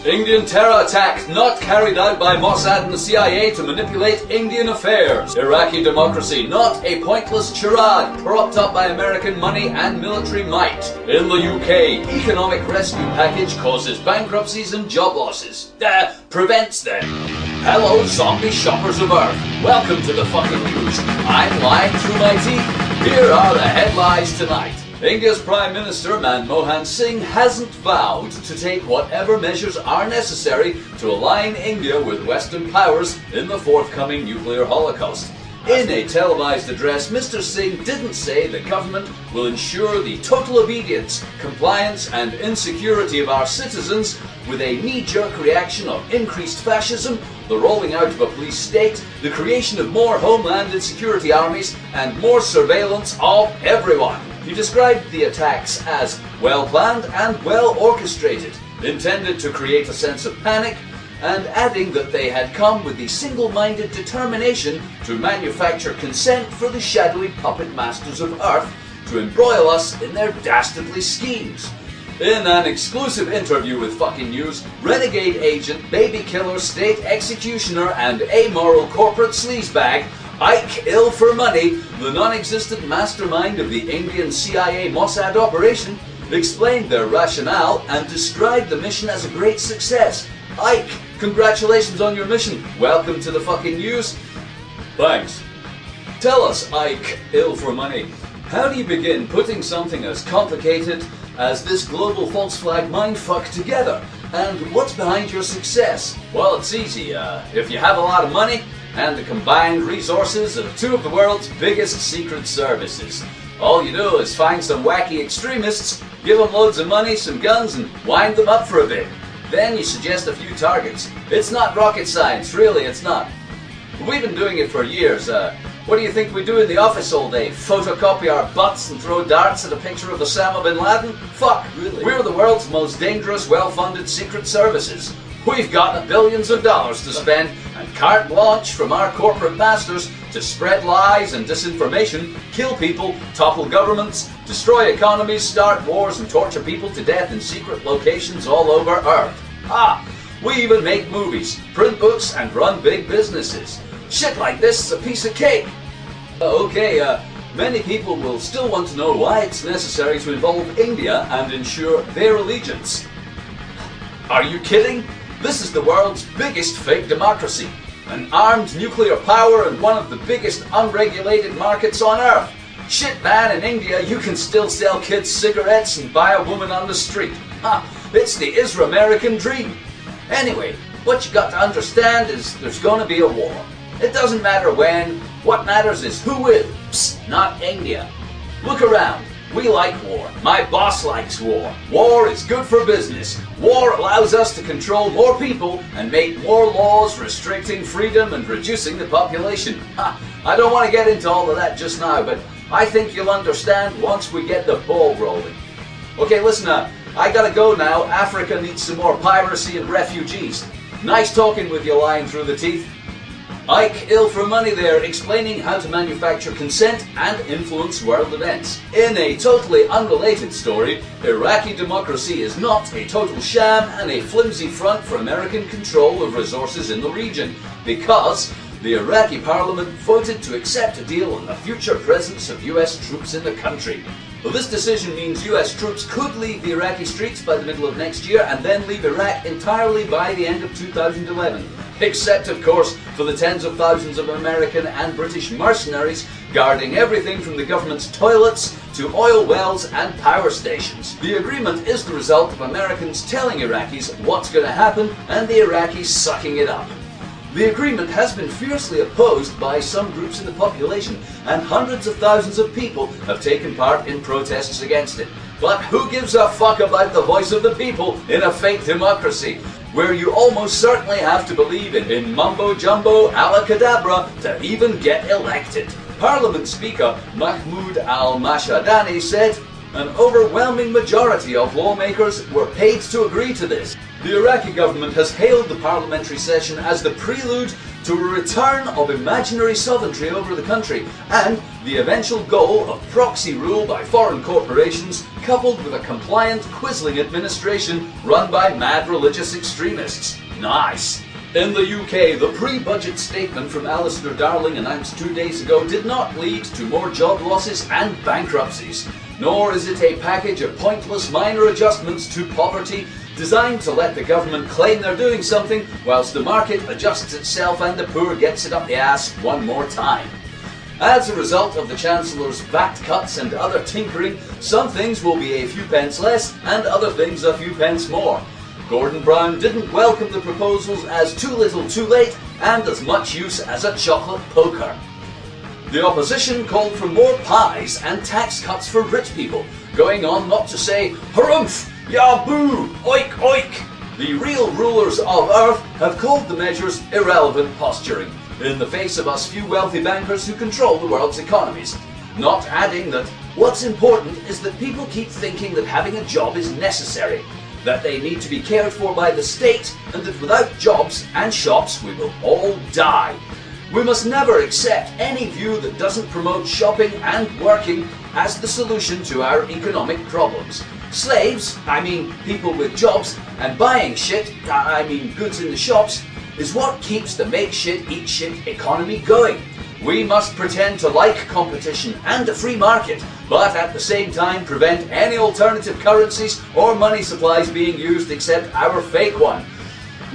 Indian terror attack not carried out by Mossad and the CIA to manipulate Indian affairs. Iraqi democracy not a pointless charade propped up by American money and military might. In the UK, economic rescue package causes bankruptcies and job losses. Prevents them. Hello, zombie shoppers of Earth. Welcome to the fucking news. I'm lying through my teeth. Here are the headlines tonight. India's Prime Minister Manmohan Singh hasn't vowed to take whatever measures are necessary to align India with Western powers in the forthcoming nuclear holocaust. In a televised address, Mr. Singh didn't say the government will ensure the total obedience, compliance and insecurity of our citizens with a knee-jerk reaction of increased fascism, the rolling out of a police state, the creation of more homeland and security armies and more surveillance of everyone. He described the attacks as well-planned and well-orchestrated, intended to create a sense of panic, and adding that they had come with the single-minded determination to manufacture consent for the shadowy puppet masters of Earth to embroil us in their dastardly schemes. In an exclusive interview with Fucking News, renegade agent, baby killer, state executioner, and amoral corporate sleazebag Ike Ill for Money, the non-existent mastermind of the Indian CIA Mossad operation, explained their rationale and described the mission as a great success. Ike, congratulations on your mission. Welcome to the Fucking News. Thanks. Tell us, Ike Ill for Money, how do you begin putting something as complicated as this global false flag mindfuck together? And what's behind your success? Well, it's easy. If you have a lot of money and the combined resources of two of the world's biggest secret services. All you do is find some wacky extremists, give them loads of money, some guns, and wind them up for a bit. Then you suggest a few targets. It's not rocket science, really, it's not. We've been doing it for years. What do you think we do in the office all day? Photocopy our butts and throw darts at a picture of Osama bin Laden? Fuck, really. We're the world's most dangerous, well-funded secret services. We've got billions of dollars to spend and carte blanche from our corporate masters to spread lies and disinformation, kill people, topple governments, destroy economies, start wars and torture people to death in secret locations all over Earth. We even make movies, print books and run big businesses. Shit like this is a piece of cake. Many people will still want to know why it's necessary to involve India and ensure their allegiance. Are you kidding? This is the world's biggest fake democracy, an armed nuclear power and one of the biggest unregulated markets on Earth. Shit man, in India you can still sell kids cigarettes and buy a woman on the street. It's the Isra-American dream. Anyway, what you got to understand is there's gonna be a war. It doesn't matter when, what matters is who will. Psst, not India. Look around. We like war. My boss likes war. War is good for business. War allows us to control more people and make more laws restricting freedom and reducing the population. I don't want to get into all of that just now, but I think you'll understand once we get the ball rolling. Okay, listen up. I gotta go now. Africa needs some more piracy and refugees. Nice talking with you lying through the teeth. Ike Ill for Money there, explaining how to manufacture consent and influence world events. In a totally unrelated story, Iraqi democracy is not a total sham and a flimsy front for American control of resources in the region, because the Iraqi parliament voted to accept a deal on the future presence of US troops in the country. Well, this decision means US troops could leave the Iraqi streets by the middle of next year and then leave Iraq entirely by the end of 2011. Except, of course, for the tens of thousands of American and British mercenaries guarding everything from the government's toilets to oil wells and power stations. The agreement is the result of Americans telling Iraqis what's going to happen and the Iraqis sucking it up. The agreement has been fiercely opposed by some groups in the population, and hundreds of thousands of people have taken part in protests against it. But who gives a fuck about the voice of the people in a fake democracy, where you almost certainly have to believe in mumbo-jumbo alacadabra to even get elected? Parliament Speaker Mahmoud al-Mashadani said, An overwhelming majority of lawmakers were paid to agree to this. The Iraqi government has hailed the parliamentary session as the prelude to a return of imaginary sovereignty over the country and the eventual goal of proxy rule by foreign corporations, coupled with a compliant, quisling administration run by mad religious extremists. Nice! In the UK, the pre-budget statement from Alistair Darling announced 2 days ago did not lead to more job losses and bankruptcies, nor is it a package of pointless minor adjustments to poverty designed to let the government claim they're doing something whilst the market adjusts itself and the poor gets it up the ass one more time. As a result of the Chancellor's VAT cuts and other tinkering, some things will be a few pence less and other things a few pence more. Gordon Brown didn't welcome the proposals as too little too late and as much use as a chocolate poker. The opposition called for more pies and tax cuts for rich people, going on not to say harumph, ya boo, oik oik. The real rulers of Earth have called the measures irrelevant posturing, in the face of us few wealthy bankers who control the world's economies, not adding that what's important is that people keep thinking that having a job is necessary, that they need to be cared for by the state, and that without jobs and shops we will all die. We must never accept any view that doesn't promote shopping and working as the solution to our economic problems. Slaves, I mean people with jobs, and buying shit, I mean goods in the shops, is what keeps the make shit eat shit economy going. We must pretend to like competition and a free market, but at the same time prevent any alternative currencies or money supplies being used except our fake one.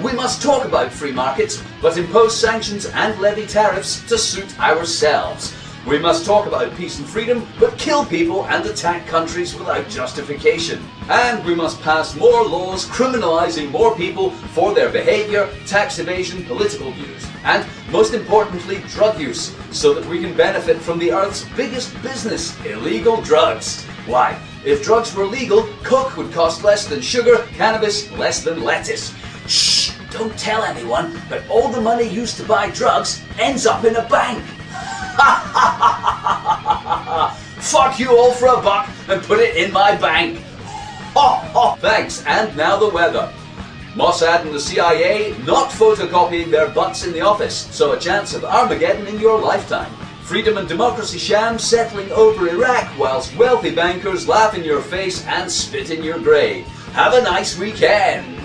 We must talk about free markets, but impose sanctions and levy tariffs to suit ourselves. We must talk about peace and freedom, but kill people and attack countries without justification. And we must pass more laws criminalizing more people for their behavior, tax evasion, political views, and most importantly, drug use, so that we can benefit from the Earth's biggest business, illegal drugs. Why? If drugs were legal, coke would cost less than sugar, cannabis less than lettuce. Shh! Don't tell anyone, but all the money used to buy drugs ends up in a bank. Fuck you all for a buck and put it in my bank. Thanks, and now the weather. Mossad and the CIA not photocopying their butts in the office, so a chance of Armageddon in your lifetime. Freedom and democracy shams settling over Iraq whilst wealthy bankers laugh in your face and spit in your grave. Have a nice weekend.